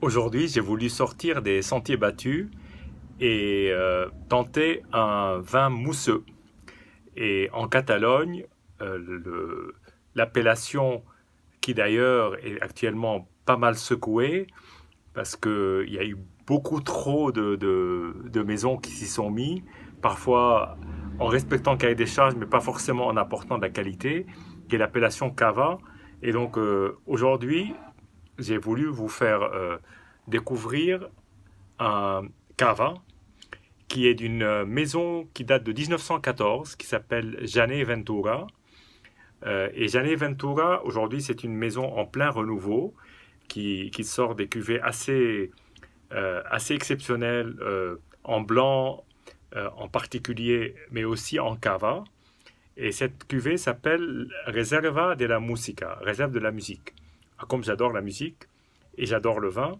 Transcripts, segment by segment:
Aujourd'hui, j'ai voulu sortir des sentiers battus et tenter un vin mousseux. Et en Catalogne, l'appellation qui d'ailleurs est actuellement pas mal secouée parce qu'il y a eu beaucoup trop de maisons qui s'y sont mis, parfois en respectant le cahier des charges, mais pas forcément en apportant de la qualité, qui est l'appellation Cava. Et donc aujourd'hui, j'ai voulu vous faire découvrir un cava qui est d'une maison qui date de 1914, qui s'appelle Janet Ventura. Et Janet Ventura, aujourd'hui, c'est une maison en plein renouveau qui sort des cuvées assez exceptionnelles en blanc en particulier, mais aussi en cava. Et cette cuvée s'appelle Reserva de la Musica, réserve de la musique. Comme j'adore la musique et j'adore le vin,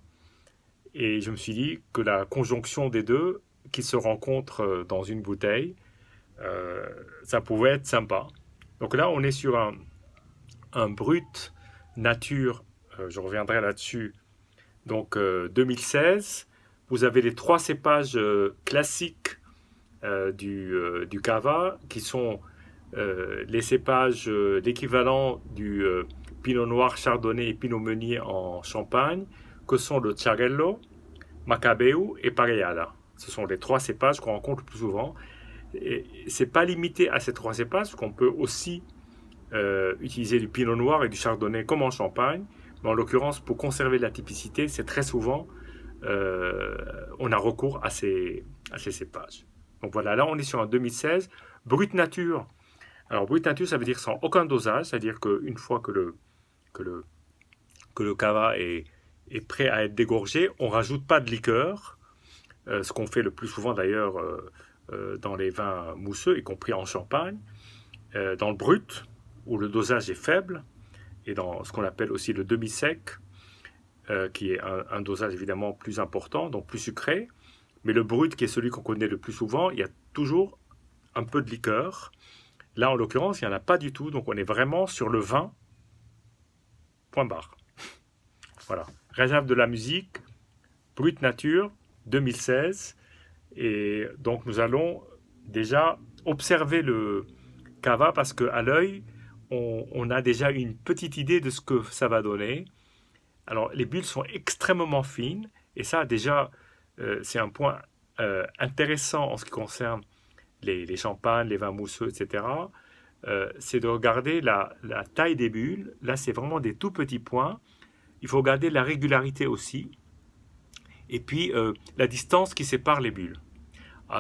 et je me suis dit que la conjonction des deux qui se rencontrent dans une bouteille, ça pouvait être sympa. Donc là, on est sur un brut nature, je reviendrai là-dessus, donc 2016. Vous avez les trois cépages classiques du cava, qui sont les cépages, l'équivalent du pinot noir, chardonnay et pinot meunier en Champagne, que sont le Xarel·lo, Macabeu et Parellada. Ce sont les trois cépages qu'on rencontre le plus souvent. Et c'est pas limité à ces trois cépages, parce qu'on peut aussi utiliser du pinot noir et du chardonnay comme en Champagne. Mais en l'occurrence, pour conserver la typicité, c'est très souvent on a recours à ces cépages. Donc voilà, là on est sur un 2016. Brut nature. Alors brut nature, ça veut dire sans aucun dosage, c'est-à-dire qu'une fois que le, que le cava est prêt à être dégorgé, on ne rajoute pas de liqueur, ce qu'on fait le plus souvent d'ailleurs dans les vins mousseux, y compris en champagne. Dans le brut, où le dosage est faible, et dans ce qu'on appelle aussi le demi-sec, qui est un dosage évidemment plus important, donc plus sucré. Mais le brut, qui est celui qu'on connaît le plus souvent, il y a toujours un peu de liqueur. Là, en l'occurrence, il n'y en a pas du tout, donc on est vraiment sur le vin, point barre. Voilà. Réserve de la musique, brut nature, 2016. Et donc nous allons déjà observer le cava parce qu'à l'œil, on a déjà une petite idée de ce que ça va donner. Alors les bulles sont extrêmement fines et ça déjà c'est un point intéressant en ce qui concerne les champagnes, les vins mousseux, etc. C'est de regarder la taille des bulles. Là c'est vraiment des tout petits points. Il faut regarder la régularité aussi. Et puis la distance qui sépare les bulles.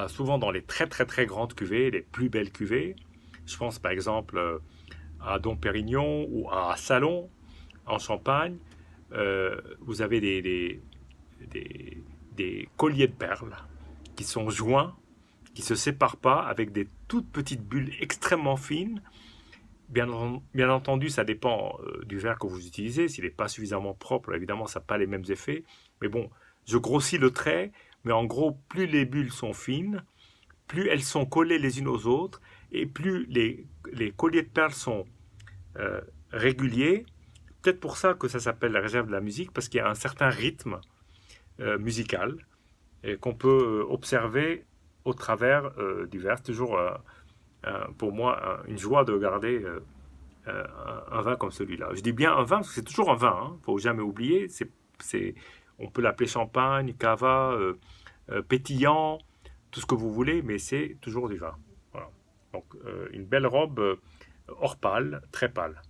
Souvent dans les très très très grandes cuvées, les plus belles cuvées, je pense par exemple à Dom Pérignon ou à Salon en Champagne, vous avez des colliers de perles qui sont joints, qui ne se séparent pas, avec des toutes petites bulles extrêmement fines. Bien entendu, ça dépend du verre que vous utilisez. S'il n'est pas suffisamment propre, évidemment, ça n'a pas les mêmes effets. Mais bon, je grossis le trait, mais en gros, plus les bulles sont fines, plus elles sont collées les unes aux autres, et plus les colliers de perles sont réguliers. Peut-être pour ça que ça s'appelle la réserve de la musique, parce qu'il y a un certain rythme musical qu'on peut observer au travers du verre. C'est toujours pour moi une joie de regarder un vin comme celui-là. Je dis bien un vin parce que c'est toujours un vin, il ne faut jamais oublier. On peut l'appeler champagne, cava, pétillant, tout ce que vous voulez, mais c'est toujours du vin. Voilà. Donc une belle robe or pâle, très pâle.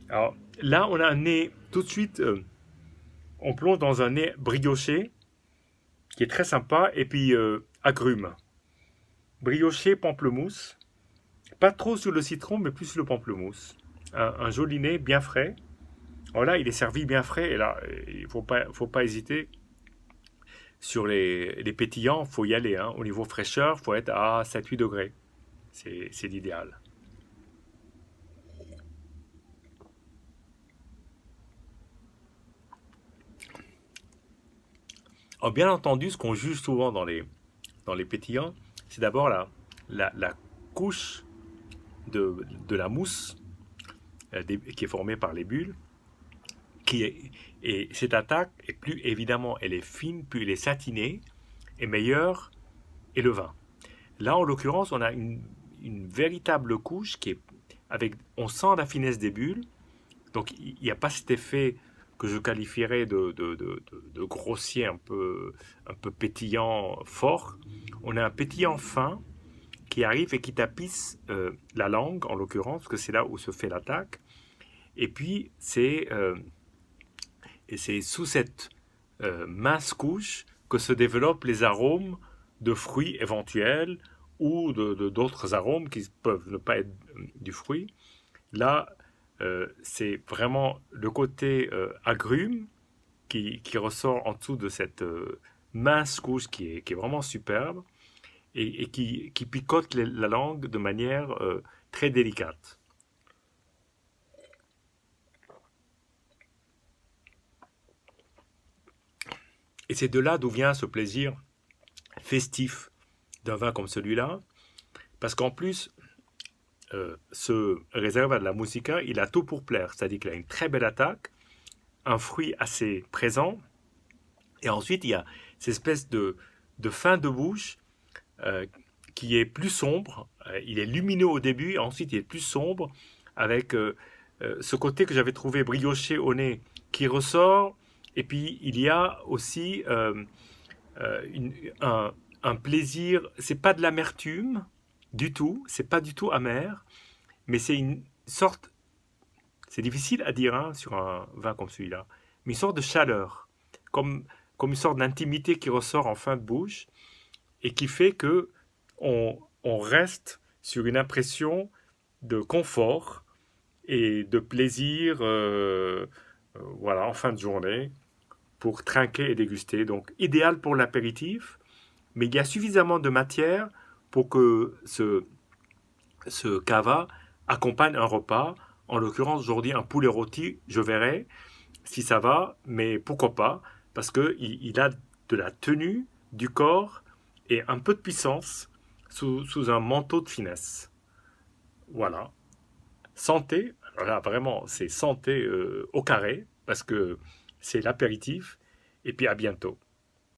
Alors là, on a un nez tout de suite, on plonge dans un nez brioché qui est très sympa, et puis agrumes. Brioché, pamplemousse, pas trop sur le citron, mais plus sur le pamplemousse. Un joli nez bien frais. Alors là, il est servi bien frais, et là, il ne faut pas hésiter. Sur les pétillants, il faut y aller. Au niveau fraîcheur, il faut être à 7-8 degrés. C'est l'idéal. Alors, bien entendu, ce qu'on juge souvent dans les pétillants, c'est d'abord la couche de la mousse qui est formée par les bulles, qui est, et cette attaque est plus évidemment, elle est fine, plus elle est satinée, et meilleure est le vin. Là, en l'occurrence, on a une véritable couche qui est avec, on sent la finesse des bulles, donc il n'y a pas cet effet que je qualifierais de grossier, un peu pétillant, fort. On a un pétillant fin qui arrive et qui tapisse la langue, en l'occurrence, parce que c'est là où se fait l'attaque. Et puis, c'est sous cette mince couche que se développent les arômes de fruits éventuels ou d'autres arômes qui peuvent ne pas être du fruit. Là, c'est vraiment le côté agrume qui ressort en dessous de cette mince couche qui est vraiment superbe et qui picote la langue de manière très délicate. Et c'est de là d'où vient ce plaisir festif d'un vin comme celui-là, parce qu'en plus, ce réserve de la Musica, il a tout pour plaire, c'est-à-dire qu'il a une très belle attaque, un fruit assez présent, et ensuite il y a cette espèce de fin de bouche euh, qui est plus sombre, il est lumineux au début, et ensuite il est plus sombre, avec ce côté que j'avais trouvé brioché au nez qui ressort, et puis il y a aussi une, un plaisir, c'est pas de l'amertume du tout, c'est pas du tout amer, mais c'est une sorte, c'est difficile à dire hein, sur un vin comme celui-là, mais une sorte de chaleur, comme, comme une sorte d'intimité qui ressort en fin de bouche et qui fait que on reste sur une impression de confort et de plaisir voilà, en fin de journée pour trinquer et déguster. Donc idéal pour l'apéritif, mais il y a suffisamment de matière pour que ce cava accompagne un repas. En l'occurrence, aujourd'hui, un poulet rôti, je verrai si ça va, mais pourquoi pas, parce qu'il a de la tenue du corps et un peu de puissance sous un manteau de finesse. Voilà. Santé, là vraiment, c'est santé au carré, parce que c'est l'apéritif, et puis à bientôt.